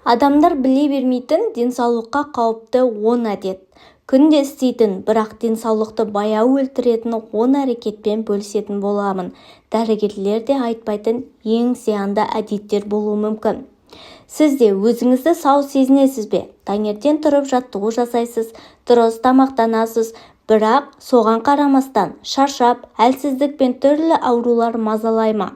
Адамдар біле бермейтін денсаулыққа қауіпті 10 әдет. Күнде істейтін, бірақ денсаулықты баяу өлтіретін 10 әрекетпен бөлісетін боламын. Дәрігерлер де айтпайтын ең зиянды әдеттер болуы мүмкін. Сіз де өзіңізді сау сезінесіз бе? Таңертең тұрып жаттығу жасайсыз, дұрыс тамақтанасыз, бірақ соған қарамастан шаршап, әлсіздік пен түрлі аурулар мазалай ма?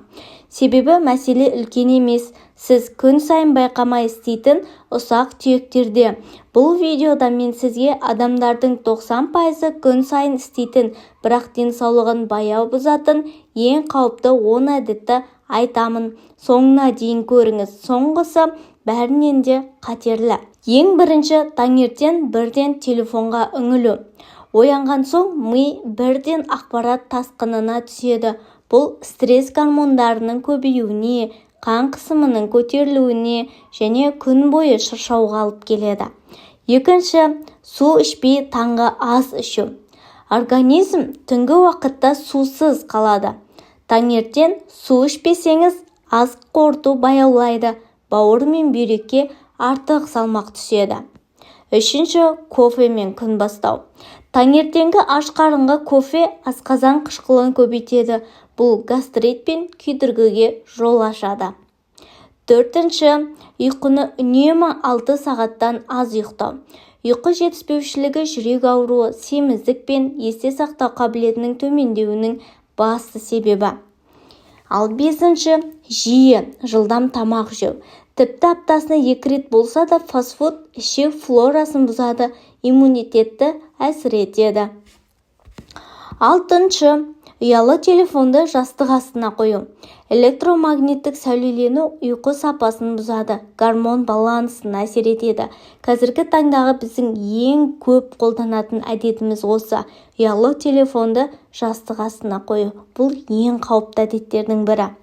Себебі мәселе үлкен емес, сіз күн сайын байқамай істейтін ұсақ түйектерде. Бұл видеода мен сізге адамдардың 90% күн сайын істейтін, бірақ денсаулығын баяу бұзатын ең қауіпті 10 әдетті айтамын. Соңына дейін көріңіз, соңғысы бәрінен де қатерлі. Ең бірінші, таңертең бірден телефонға үңілу. Оянған соң ми бірден ақпарат тасқынына түседі. Бұл стресс гормондарының көбеюіне, қан қысымының көтерілуіне және күн бойы шаршауға алып келеді. Екінші, су ішпей таңғы ас ішу. Организм түнгі уақытта сусыз қалады. Таңертең су ішпесеңіз, ас қорыту баяулайды, бауыр мен бүйрекке артық салмақ түседі. Үшінші, кофе мен күн бастау. Таңертеңгі аш қарынға кофе асқазан қышқылын көбейтеді. Бұл гастрит пен күйдіргіге жол ашады. Төртінші, ұйқыны үнемі 6 сағаттан аз ұйықтау. Ұйқы жетіспеушілігі жүрек ауруы, семіздік пен есте сақтау қабілетінің төмендеуінің басты себебі. Ал бесінші, жиі жылдам тамақ жеу. Тіпті аптасына 2 рет болса да фастфуд ішек флорасын бұзады, иммунитетті әлсіретеді. Алтыншы, ұялы телефонды жастық астына қою. Электромагниттік сәулелену ұйқы сапасын бұзады, гормон балансын әсер етеді. Қазіргі таңдағы біздің ең көп қолданатын әдетіміз осы. Ұялы телефонды жастық астына қою. Бұл ең қауіпті әдеттердің бірі.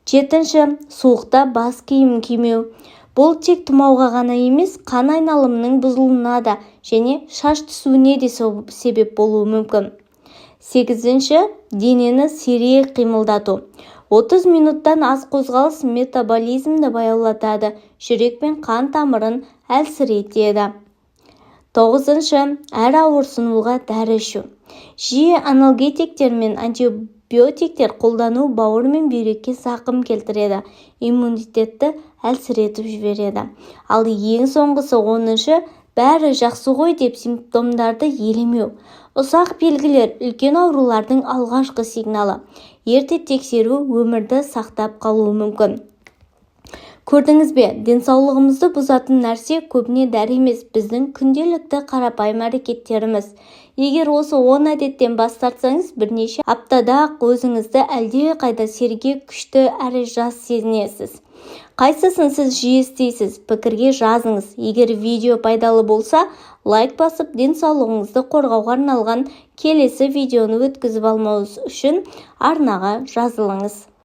Жетінші, суықта бас киім кимеу. Бұл тек тұмауға ғана емес, қан айналымының бұзылуына да және шаш түсуіне де себеп болуы мүмкін. Сегізінші, денені сирек қимылдату. 30 минуттан аз қозғалыс метаболизмді баяулатады, жүрек пен қан тамырын әлсіретеді. Тоғызыншы, әр ауырсынуға дәрі ішу. Жиі анальгетиктер мен антибиотиктер қолдану бауыр мен бүйрекке зақым келтіреді, иммунитетті әлсіретіп жібереді. Ал ең соңғысы 10-шы, бәрі жақсы ғой деп симптомдарды елемеу. Ұсақ белгілер үлкен аурулардың алғашқы сигналы. Ерте тексеру өмірді сақтап қалуы мүмкін. Көрдіңіз бе, денсаулығымызды бұзатын нәрсе көбіне дәрі емес, біздің күнделікті қарапайым әрекеттеріміз. Егер осы 10 әдеттен бас тартсаңыз, бірнеше аптада өзіңізді әлде қайда сергек, күшті әрі жас сезінесіз. Қайсысын сіз жиі істейсіз? Пікірге жазыңыз. Егер видео пайдалы болса, лайк басып, денсаулығыңызды қорғауға арналған келесі видеоны өткізіп алмауыңыз үшін арнаға жазылыңыз.